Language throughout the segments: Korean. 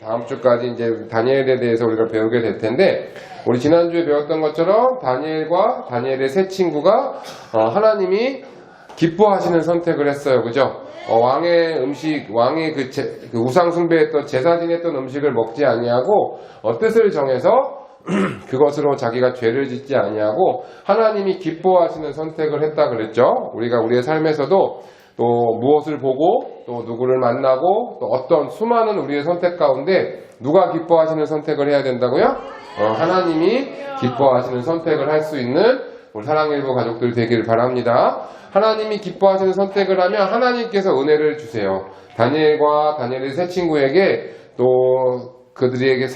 다음 주까지 이제 다니엘에 대해서 우리가 배우게 될 텐데, 우리 지난주에 배웠던 것처럼 다니엘과 다니엘의 세 친구가 하나님이 기뻐하시는 선택을 했어요. 그죠? 왕의 음식, 왕의 그 우상 숭배했던 제사 지냈던 음식을 먹지 아니하고 뜻을 정해서 그것으로 자기가 죄를 짓지 아니하고 하나님이 기뻐하시는 선택을 했다 그랬죠. 우리가 우리의 삶에서도 또 무엇을 보고 또 누구를 만나고 또 어떤 수많은 우리의 선택 가운데 누가 기뻐하시는 선택을 해야 된다고요? 하나님이 기뻐하시는 선택을 할 수 있는 우리 사랑일부 가족들 되기를 바랍니다. 하나님이 기뻐하시는 선택을 하면 하나님께서 은혜를 주세요. 다니엘과 다니엘의 세 친구에게 또 그들에게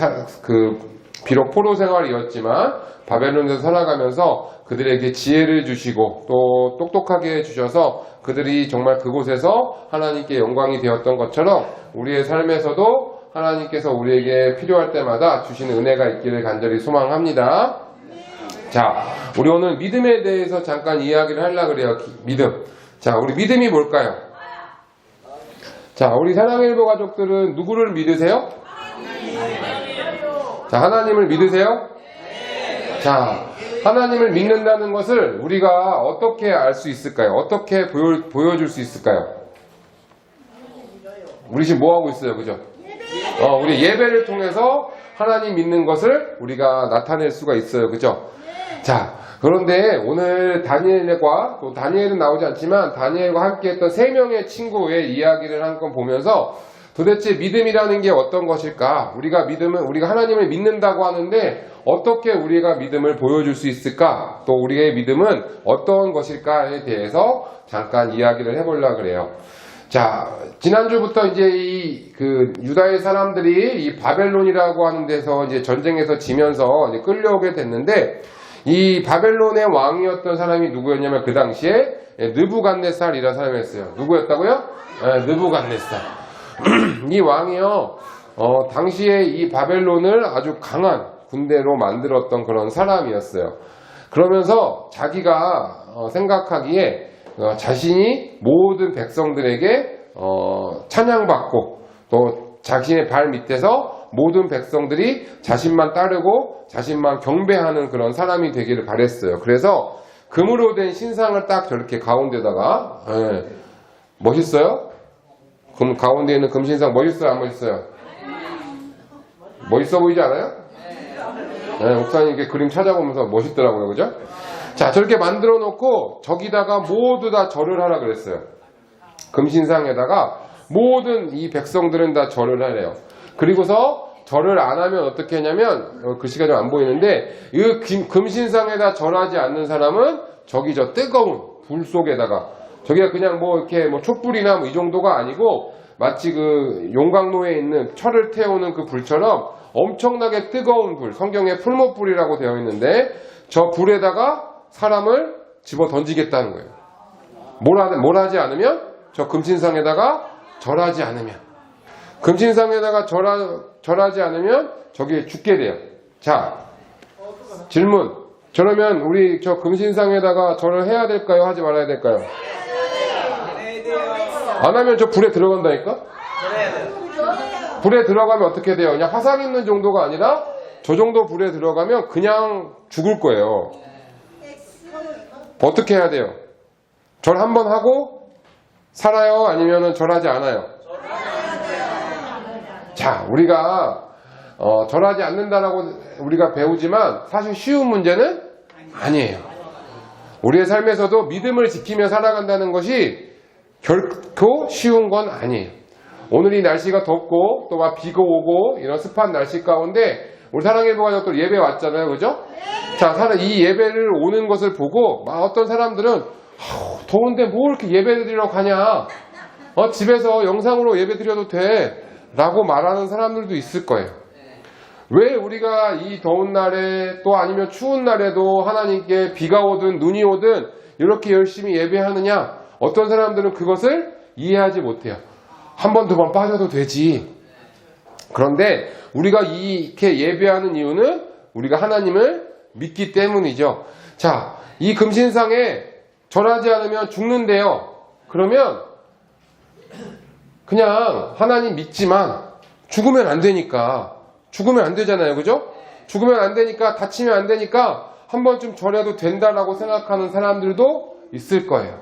비록 포로 생활이었지만 바벨론에서 살아가면서 그들에게 지혜를 주시고 또 똑똑하게 해주셔서 그들이 정말 그곳에서 하나님께 영광이 되었던 것처럼 우리의 삶에서도 하나님께서 우리에게 필요할 때마다 주시는 은혜가 있기를 간절히 소망합니다. 자, 우리 오늘 믿음에 대해서 잠깐 이야기를 하려고 그래요. 믿음. 자, 우리 믿음이 뭘까요? 자, 우리 사랑일부 가족들은 누구를 믿으세요? 자, 하나님을 믿으세요? 자, 하나님을 믿는다는 것을 우리가 어떻게 알 수 있을까요? 어떻게 보여줄 수 있을까요? 우리 지금 뭐 하고 있어요? 그죠? 우리 예배를 통해서 하나님 믿는 것을 우리가 나타낼 수가 있어요. 그죠? 자, 그런데 오늘 다니엘과 또 다니엘은 나오지 않지만 다니엘과 함께 했던 3명의 친구의 이야기를 한번 보면서 도대체 믿음이라는 게 어떤 것일까? 우리가 하나님을 믿는다고 하는데 어떻게 우리가 믿음을 보여줄 수 있을까? 또 우리의 믿음은 어떤 것일까에 대해서 잠깐 이야기를 해보려고 그래요. 자, 지난주부터 이제 유다의 사람들이 이 바벨론이라고 하는 데서 이제 전쟁에서 지면서 이제 끌려오게 됐는데 이 바벨론의 왕이었던 사람이 누구였냐면 그 당시에 느부갓네살이라는 사람이었어요. 누구였다고요? 느부갓네살. 이 왕이요, 당시에 이 바벨론을 아주 강한 군대로 만들었던 그런 사람이었어요. 그러면서 자기가 생각하기에 자신이 모든 백성들에게 찬양받고 또 자신의 발 밑에서 모든 백성들이 자신만 따르고 자신만 경배하는 그런 사람이 되기를 바랬어요. 그래서 금으로 된 신상을 딱 저렇게 가운데다가 멋있어요? 가운데 있는 금신상 멋있어요? 안 멋있어요? 멋있어 보이지 않아요? 네, 목사님 이렇게 그림 찾아보면서 멋있더라고요. 그죠? 자, 저렇게 만들어 놓고 저기다가 모두 다 절을 하라 그랬어요. 금신상에다가 모든 이 백성들은 다 절을 하래요. 그리고서 절을 안 하면 어떻게 하냐면 글씨가 좀 안 보이는데 이 금신상에다 절하지 않는 사람은 저기 저 뜨거운 불 속에다가 저기가 그냥 이렇게 촛불이나 이 정도가 아니고 마치 그 용광로에 있는 철을 태우는 그 불처럼 엄청나게 뜨거운 불, 성경에 풀못불이라고 되어 있는데 저 불에다가 사람을 집어 던지겠다는 거예요. 뭘 하지 않으면? 저 금신상에다가 절하지 않으면. 금신상에다가 절하지 않으면 저기에 죽게 돼요. 자, 질문. 그러면 우리 저 금신상에다가 절을 해야 될까요? 하지 말아야 될까요? 안 하면 저 불에 들어간다니까? 불에 들어가면 어떻게 돼요? 그냥 화상 있는 정도가 아니라 저 정도 불에 들어가면 그냥 죽을 거예요. 어떻게 해야 돼요? 절 한 번 하고 살아요? 아니면 절하지 않아요? 자, 우리가 절하지 않는다라고 우리가 배우지만 사실 쉬운 문제는 아니에요. 우리의 삶에서도 믿음을 지키며 살아간다는 것이 결코 쉬운 건 아니에요. 오늘 이 날씨가 덥고 또 막 비가 오고 이런 습한 날씨 가운데 우리 사랑일부 가족들 예배 왔잖아요. 그죠? 자, 이 예배를 오는 것을 보고 어떤 사람들은 더운데 뭐 이렇게 예배 드리러 가냐? 집에서 영상으로 예배 드려도 돼 라고 말하는 사람들도 있을 거예요. 왜 우리가 이 더운 날에 또 아니면 추운 날에도 하나님께 비가 오든 눈이 오든 이렇게 열심히 예배하느냐? 어떤 사람들은 그것을 이해하지 못해요. 한 번, 두 번 빠져도 되지. 그런데 우리가 이렇게 예배하는 이유는 우리가 하나님을 믿기 때문이죠. 자, 이 금신상에 절하지 않으면 죽는데요. 그러면 그냥 하나님 믿지만 죽으면 안 되니까. 죽으면 안 되잖아요. 그죠? 죽으면 안 되니까, 다치면 안 되니까 한 번쯤 절해도 된다라고 생각하는 사람들도 있을 거예요.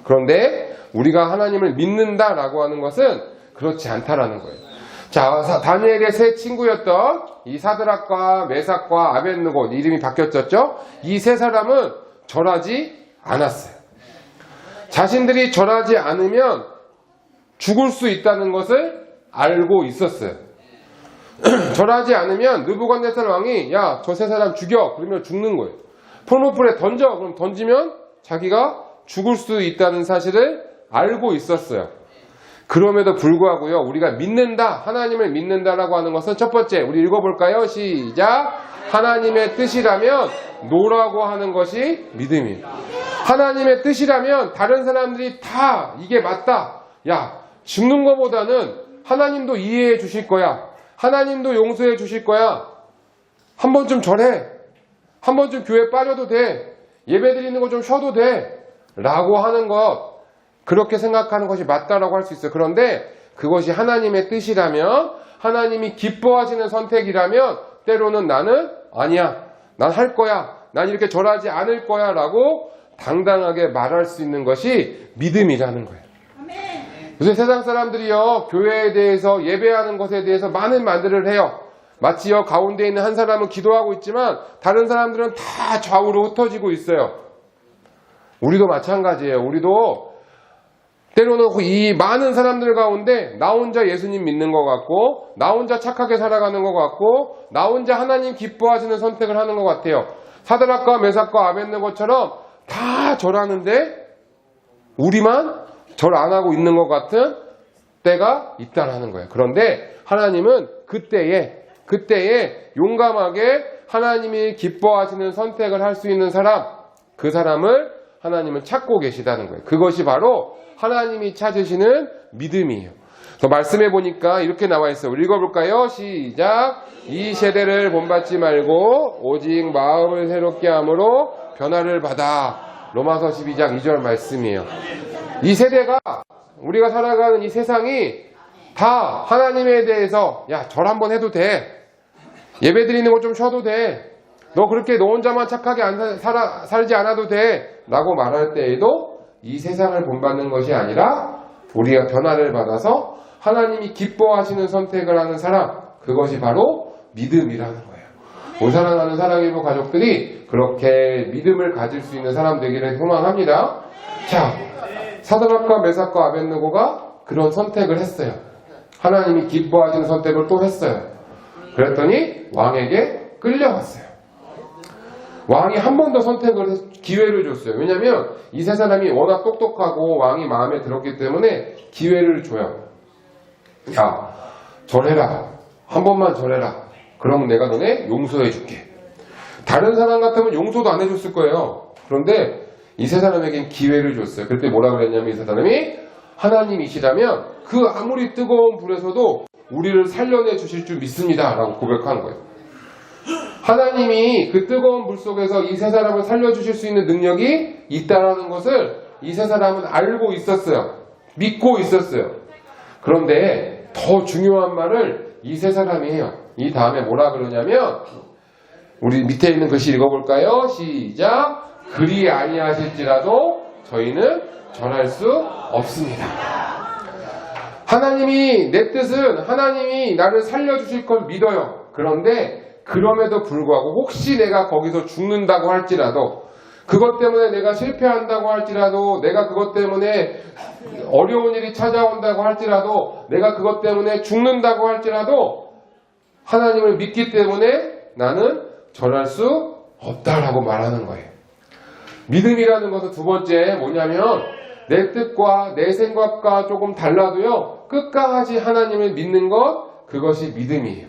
그런데 우리가 하나님을 믿는다라고 하는 것은 그렇지 않다라는 거예요. 자, 다니엘의 세 친구였던 이 사드락과 메삭과 아벳느고, 이름이 바뀌었죠? 이 세 사람은 절하지 않았어요. 자신들이 절하지 않으면 죽을 수 있다는 것을 알고 있었어요. 절하지 않으면 느부갓네살 왕이 야, 저 세 사람 죽여. 그러면 죽는 거예요. 풀무불에 던져. 그럼 던지면 자기가 죽을 수 있다는 사실을 알고 있었어요. 그럼에도 불구하고요, 우리가 믿는다, 하나님을 믿는다라고 하는 것은 첫 번째, 우리 읽어볼까요? 시작. 하나님의 뜻이라면 노라고 하는 것이 믿음이에요. 하나님의 뜻이라면 다른 사람들이 다 이게 맞다. 야, 죽는 것보다는 하나님도 이해해 주실 거야. 하나님도 용서해 주실 거야. 한 번쯤 절해. 한 번쯤 교회 빠져도 돼. 예배 드리는 거 좀 쉬어도 돼. 라고 하는 것, 그렇게 생각하는 것이 맞다라고 할 수 있어요. 그런데 그것이 하나님의 뜻이라면, 하나님이 기뻐하시는 선택이라면 때로는 나는 아니야. 난 할 거야. 난 이렇게 절하지 않을 거야. 라고 당당하게 말할 수 있는 것이 믿음이라는 거예요. 요새 세상 사람들이요, 교회에 대해서, 예배하는 것에 대해서 많은 말들을 해요. 마치요, 가운데 있는 한 사람은 기도하고 있지만 다른 사람들은 다 좌우로 흩어지고 있어요. 우리도 마찬가지예요. 우리도 때로는 이 많은 사람들 가운데 나 혼자 예수님 믿는 것 같고, 나 혼자 착하게 살아가는 것 같고, 나 혼자 하나님 기뻐하시는 선택을 하는 것 같아요. 사드락과 메삭과 아벳느고처럼 다 절하는데 우리만 절 안 하고 있는 것 같은 때가 있다라는 거예요. 그런데 하나님은 그때에 용감하게 하나님이 기뻐하시는 선택을 할 수 있는 사람, 그 사람을 하나님은 찾고 계시다는 거예요. 그것이 바로 하나님이 찾으시는 믿음이에요. 더 말씀해 보니까 이렇게 나와 있어요. 읽어볼까요? 시작. 이 세대를 본받지 말고 오직 마음을 새롭게 함으로 변화를 받아. 로마서 12장 2절 말씀이에요. 이 세대가, 우리가 살아가는 이 세상이 다 하나님에 대해서 야, 절 한번 해도 돼. 예배 드리는 거 좀 쉬어도 돼. 너 그렇게 너 혼자만 착하게 살지 않아도 돼. 라고 말할 때에도 이 세상을 본받는 것이 아니라 우리가 변화를 받아서 하나님이 기뻐하시는 선택을 하는 사람, 그것이 바로 믿음이라는 거예요. 우리 사랑하는 사랑일부 가족들이 그렇게 믿음을 가질 수 있는 사람 되기를 소망합니다. 자, 사드락과 메삭과 아벳느고가 그런 선택을 했어요. 하나님이 기뻐하시는 선택을 또 했어요. 그랬더니 왕에게 끌려갔어요. 왕이 한 번 더 기회를 줬어요. 왜냐하면 이 세 사람이 워낙 똑똑하고 왕이 마음에 들었기 때문에 기회를 줘요. 야, 절해라. 한 번만 절해라. 그럼 내가 너네 용서해 줄게. 다른 사람 같으면 용서도 안 해줬을 거예요. 그런데 이 세 사람에겐 기회를 줬어요. 그때 뭐라 그랬냐면 이 세 사람이 하나님이시라면 그 아무리 뜨거운 불에서도 우리를 살려내 주실 줄 믿습니다. 라고 고백한 거예요. 하나님이 그 뜨거운 물 속에서 이 세 사람을 살려주실 수 있는 능력이 있다는 것을 이 세 사람은 알고 있었어요. 믿고 있었어요. 그런데 더 중요한 말을 이 세 사람이 해요. 이 다음에 뭐라 그러냐면, 우리 밑에 있는 글씨 읽어볼까요? 시작. 그리 아니하실지라도 저희는 절할 수 없습니다. 하나님이, 내 뜻은 하나님이 나를 살려주실 걸 믿어요. 그런데 그럼에도 불구하고 혹시 내가 거기서 죽는다고 할지라도, 그것 때문에 내가 실패한다고 할지라도, 내가 그것 때문에 어려운 일이 찾아온다고 할지라도, 내가 그것 때문에 죽는다고 할지라도 하나님을 믿기 때문에 나는 절할 수 없다라고 말하는 거예요. 믿음이라는 것은 두 번째 뭐냐면, 내 뜻과 내 생각과 조금 달라도요, 끝까지 하나님을 믿는 것, 그것이 믿음이에요.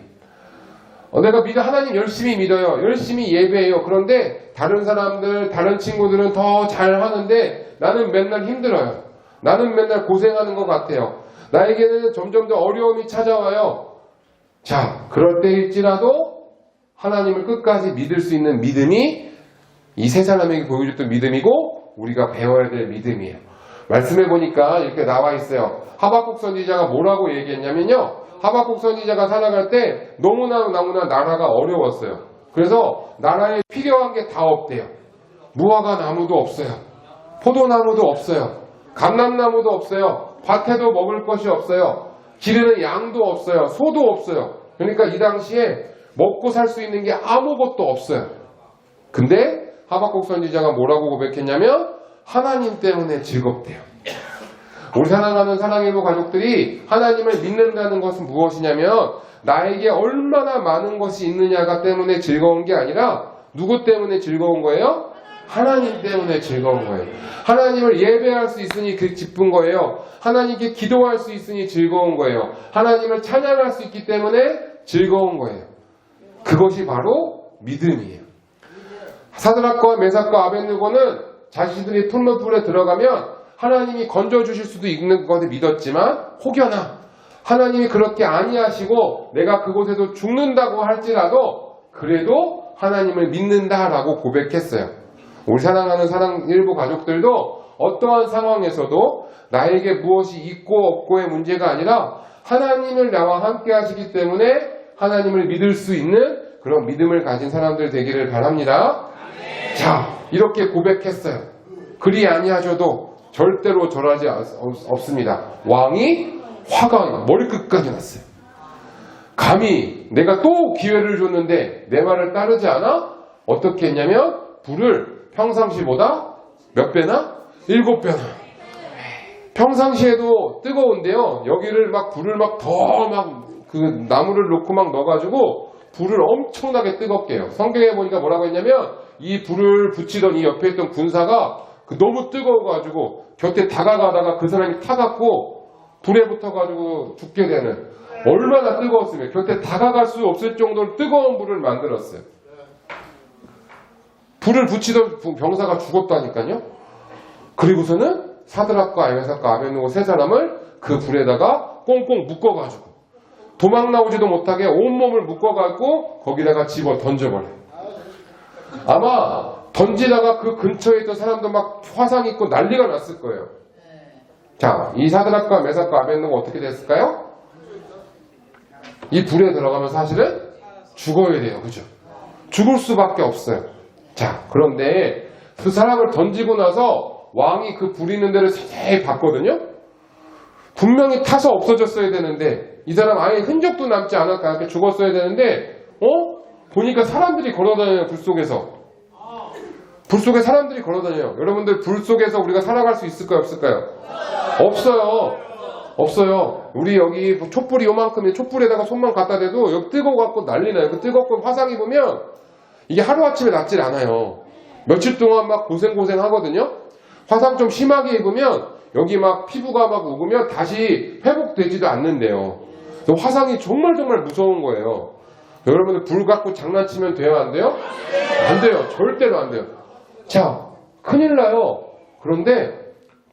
내가 하나님 열심히 믿어요. 열심히 예배해요. 그런데 다른 사람들, 다른 친구들은 더 잘하는데 나는 맨날 힘들어요. 나는 맨날 고생하는 것 같아요. 나에게는 점점 더 어려움이 찾아와요. 자, 그럴 때일지라도 하나님을 끝까지 믿을 수 있는 믿음이 이 세 사람에게 보여줬던 믿음이고 우리가 배워야 될 믿음이에요. 말씀해 보니까 이렇게 나와 있어요. 하박국 선지자가 뭐라고 얘기했냐면요, 하박국 선지자가 살아갈 때 너무나 나라가 어려웠어요. 그래서 나라에 필요한 게 다 없대요. 무화과 나무도 없어요. 포도나무도 없어요. 감람나무도 없어요. 밭에도 먹을 것이 없어요. 기르는 양도 없어요. 소도 없어요. 그러니까 이 당시에 먹고 살 수 있는 게 아무것도 없어요. 근데 하박국 선지자가 뭐라고 고백했냐면 하나님 때문에 즐겁대요. 우리 사랑하는 사랑일보 가족들이 하나님을 믿는다는 것은 무엇이냐면 나에게 얼마나 많은 것이 있느냐가 때문에 즐거운 게 아니라 누구 때문에 즐거운 거예요? 하나님 때문에 즐거운 거예요. 하나님을 예배할 수 있으니 그 기쁜 거예요. 하나님께 기도할 수 있으니 즐거운 거예요. 하나님을 찬양할 수 있기 때문에 즐거운 거예요. 그것이 바로 믿음이에요. 사드락과 메삭과 아벳느고는 자신들이 풀무불에 들어가면 하나님이 건져주실 수도 있는 것을 믿었지만 혹여나 하나님이 그렇게 아니하시고 내가 그곳에서 죽는다고 할지라도 그래도 하나님을 믿는다라고 고백했어요. 우리 사랑하는 사랑일보 가족들도 어떠한 상황에서도 나에게 무엇이 있고 없고의 문제가 아니라 하나님을 나와 함께 하시기 때문에 하나님을 믿을 수 있는 그런 믿음을 가진 사람들 되기를 바랍니다. 자, 이렇게 고백했어요. 그리 아니하셔도 절대로 절하지 없습니다. 왕이 화가 머리끝까지 났어요. 감히 내가 또 기회를 줬는데 내 말을 따르지 않아? 어떻게 했냐면 불을 평상시보다 몇 배나? 7배나. 평상시에도 뜨거운데요. 여기를 막 불을 막 더 막 그 나무를 놓고 막 넣어가지고 불을 엄청나게 뜨겁게 해요. 성경에 보니까 뭐라고 했냐면 이 불을 붙이던 이 옆에 있던 군사가 너무 뜨거워가지고 곁에 다가가다가 그 사람이 타갖고 불에 붙어가지고 죽게 되는, 얼마나 뜨거웠으면 곁에 다가갈 수 없을 정도로 뜨거운 불을 만들었어요. 불을 붙이던 병사가 죽었다니까요. 그리고서는 사드락과 메삭과 아벳느고 세 사람을 그 불에다가 꽁꽁 묶어가지고 도망 나오지도 못하게 온몸을 묶어갖고 거기다가 집어 던져버려요. 아마 던지다가 그 근처에 있던 사람도 막 화상 입고 난리가 났을 거예요. 자, 이 사드락과 메삭과 아벳느고 어떻게 됐을까요? 이 불에 들어가면 사실은 죽어야 돼요. 그죠? 죽을 수밖에 없어요. 자, 그런데 그 사람을 던지고 나서 왕이 그 불 있는 데를 세세히 봤거든요. 분명히 타서 없어졌어야 되는데 이 사람 아예 흔적도 남지 않았다, 이렇게 죽었어야 되는데 보니까 사람들이 걸어다녀요. 불 속에서. 불 속에 사람들이 걸어다녀요. 여러분들 불 속에서 우리가 살아갈 수 있을까요? 없을까요? 없어요. 없어요. 우리 여기 촛불이 요만큼의 촛불에다가 손만 갖다 대도 여기 뜨거워갖고 난리 나요. 그 뜨겁고 화상 입으면 이게 하루아침에 낫질 않아요. 며칠 동안 막 고생 하거든요. 화상 좀 심하게 입으면 여기 막 피부가 막 녹으면 다시 회복되지도 않는데요. 화상이 정말 무서운 거예요. 여러분들 불 갖고 장난치면 돼요? 안 돼요? 안 돼요. 절대로 안 돼요. 자, 큰일 나요. 그런데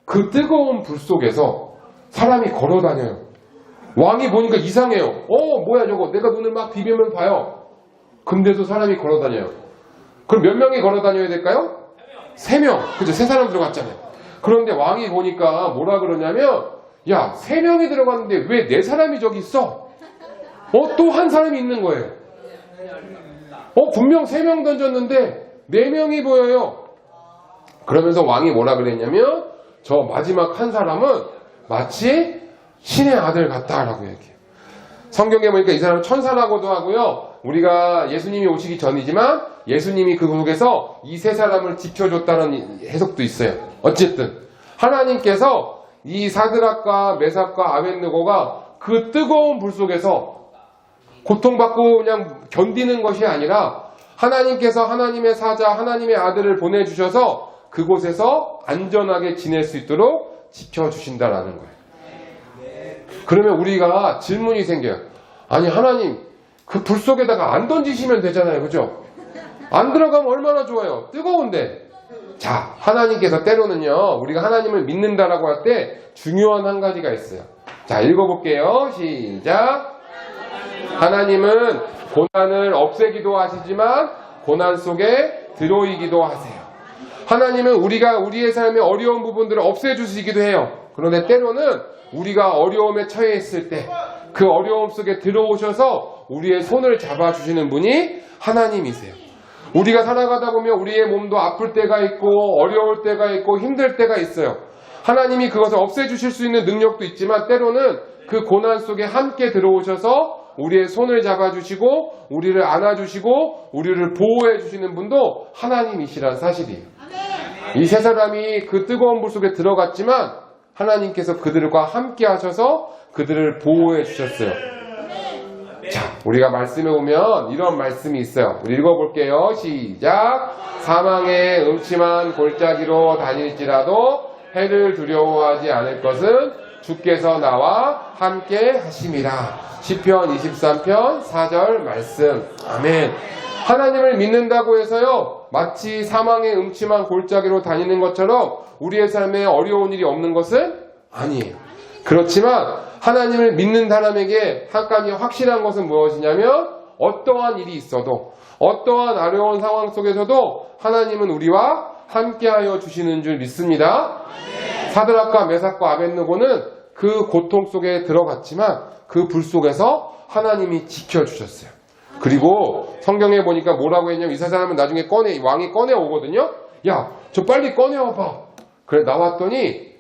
그 뜨거운 불 속에서 사람이 걸어다녀요. 왕이 보니까 이상해요. 뭐야 저거, 내가 눈을 막 비비면 봐요. 근데도 사람이 걸어다녀요. 그럼 몇 명이 걸어다녀야 될까요? 3명. 그죠? 3사람 들어갔잖아요. 그런데 왕이 보니까 뭐라 그러냐면, 야, 3명이 들어갔는데 왜 4사람이 저기 있어? 또 한 사람이 있는 거예요. 분명 3명 던졌는데 4명이 보여요. 그러면서 왕이 뭐라 그랬냐면, 저 마지막 한 사람은 마치 신의 아들 같다라고 얘기해요. 성경에 보니까 이 사람은 천사라고도 하고요. 우리가 예수님이 오시기 전이지만 예수님이 그 속에서 이 3사람을 지켜줬다는 해석도 있어요. 어쨌든 하나님께서 이 사드락과 메삭과 아벳느고가 그 뜨거운 불 속에서 고통받고 그냥 견디는 것이 아니라 하나님께서 하나님의 사자, 하나님의 아들을 보내주셔서 그곳에서 안전하게 지낼 수 있도록 지켜주신다라는 거예요. 그러면 우리가 질문이 생겨요. 아니, 하나님, 그 불 속에다가 안 던지시면 되잖아요. 그죠? 안 들어가면 얼마나 좋아요. 뜨거운데. 자, 하나님께서 때로는요, 우리가 하나님을 믿는다라고 할 때 중요한 한 가지가 있어요. 자, 읽어볼게요. 시작. 하나님은 고난을 없애기도 하시지만 고난 속에 들어오기도 하세요. 하나님은 우리가 우리의 삶의 어려운 부분들을 없애주시기도 해요. 그런데 때로는 우리가 어려움에 처해 있을 때, 그 어려움 속에 들어오셔서 우리의 손을 잡아주시는 분이 하나님이세요. 우리가 살아가다 보면 우리의 몸도 아플 때가 있고 어려울 때가 있고 힘들 때가 있어요. 하나님이 그것을 없애주실 수 있는 능력도 있지만 때로는 그 고난 속에 함께 들어오셔서 우리의 손을 잡아주시고 우리를 안아주시고 우리를 보호해주시는 분도 하나님이시란 사실이에요. 이 세 사람이 그 뜨거운 불 속에 들어갔지만 하나님께서 그들과 함께 하셔서 그들을 보호해 주셨어요. 자, 우리가 말씀에 보면 이런 말씀이 있어요. 우리 읽어볼게요. 시작. 사망의 음침한 골짜기로 다닐지라도 해를 두려워하지 않을 것은 주께서 나와 함께 하심이라. 시편 23편 4절 말씀. 아멘. 하나님을 믿는다고 해서요, 마치 사망의 음침한 골짜기로 다니는 것처럼 우리의 삶에 어려운 일이 없는 것은 아니에요. 그렇지만 하나님을 믿는 사람에게 한 가지 확실한 것은 무엇이냐면 어떠한 일이 있어도 어떠한 어려운 상황 속에서도 하나님은 우리와 함께하여 주시는 줄 믿습니다. 사드락과 메삭과 아벳느고는 그 고통 속에 들어갔지만 그 불 속에서 하나님이 지켜주셨어요. 그리고 성경에 보니까 뭐라고 했냐면 이 세 사람은 나중에 왕이 꺼내오거든요. 야, 저 빨리 꺼내와봐. 그래 나왔더니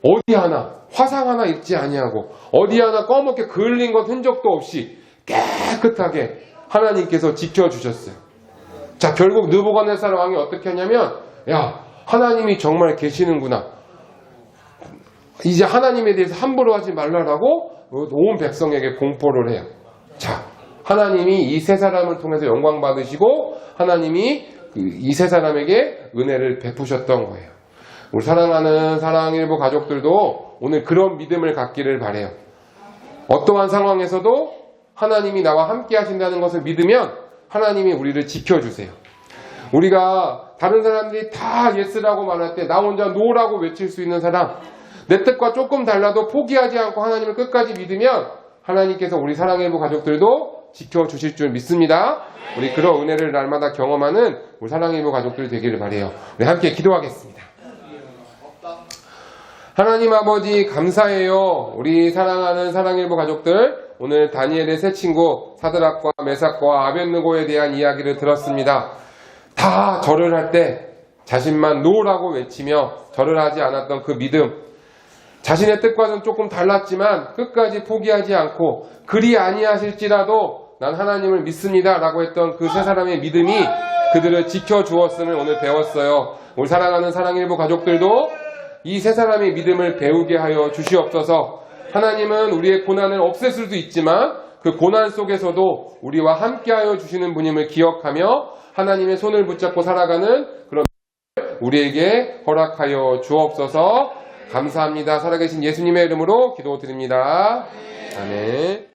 어디 하나 화상 하나 있지 아니하고 어디 하나 꺼멓게 그을린 것 흔적도 없이 깨끗하게 하나님께서 지켜주셨어요. 자, 결국 느부갓네살 왕이 어떻게 하냐면 야, 하나님이 정말 계시는구나. 이제 하나님에 대해서 함부로 하지 말라라고 온 백성에게 공포를 해요. 자, 하나님이 이 세 사람을 통해서 영광 받으시고 하나님이 이 세 사람에게 은혜를 베푸셨던 거예요. 우리 사랑하는 사랑일부 가족들도 오늘 그런 믿음을 갖기를 바라요. 어떠한 상황에서도 하나님이 나와 함께 하신다는 것을 믿으면 하나님이 우리를 지켜주세요. 우리가 다른 사람들이 다 예스라고 말할 때 나 혼자 노라고 외칠 수 있는 사람, 내 뜻과 조금 달라도 포기하지 않고 하나님을 끝까지 믿으면 하나님께서 우리 사랑일부 가족들도 지켜주실 줄 믿습니다. 우리 그런 은혜를 날마다 경험하는 우리 사랑일부 가족들이 되기를 바라요. 우리 함께 기도하겠습니다. 하나님 아버지 감사해요. 우리 사랑하는 사랑일부 가족들, 오늘 다니엘의 세 친구 사드락과 메삭과 아벳느고에 대한 이야기를 들었습니다. 다 절을 할 때 자신만 노라고 외치며 절을 하지 않았던 그 믿음, 자신의 뜻과는 조금 달랐지만 끝까지 포기하지 않고 그리 아니하실지라도 난 하나님을 믿습니다 라고 했던 그 세 사람의 믿음이 그들을 지켜주었음을 오늘 배웠어요. 우리 사랑하는 사랑일부 가족들도 이 세 사람의 믿음을 배우게 하여 주시옵소서. 하나님은 우리의 고난을 없앨 수도 있지만 그 고난 속에서도 우리와 함께하여 주시는 분임을 기억하며 하나님의 손을 붙잡고 살아가는 그런 우리에게 허락하여 주옵소서. 감사합니다. 살아계신 예수님의 이름으로 기도드립니다. 아멘.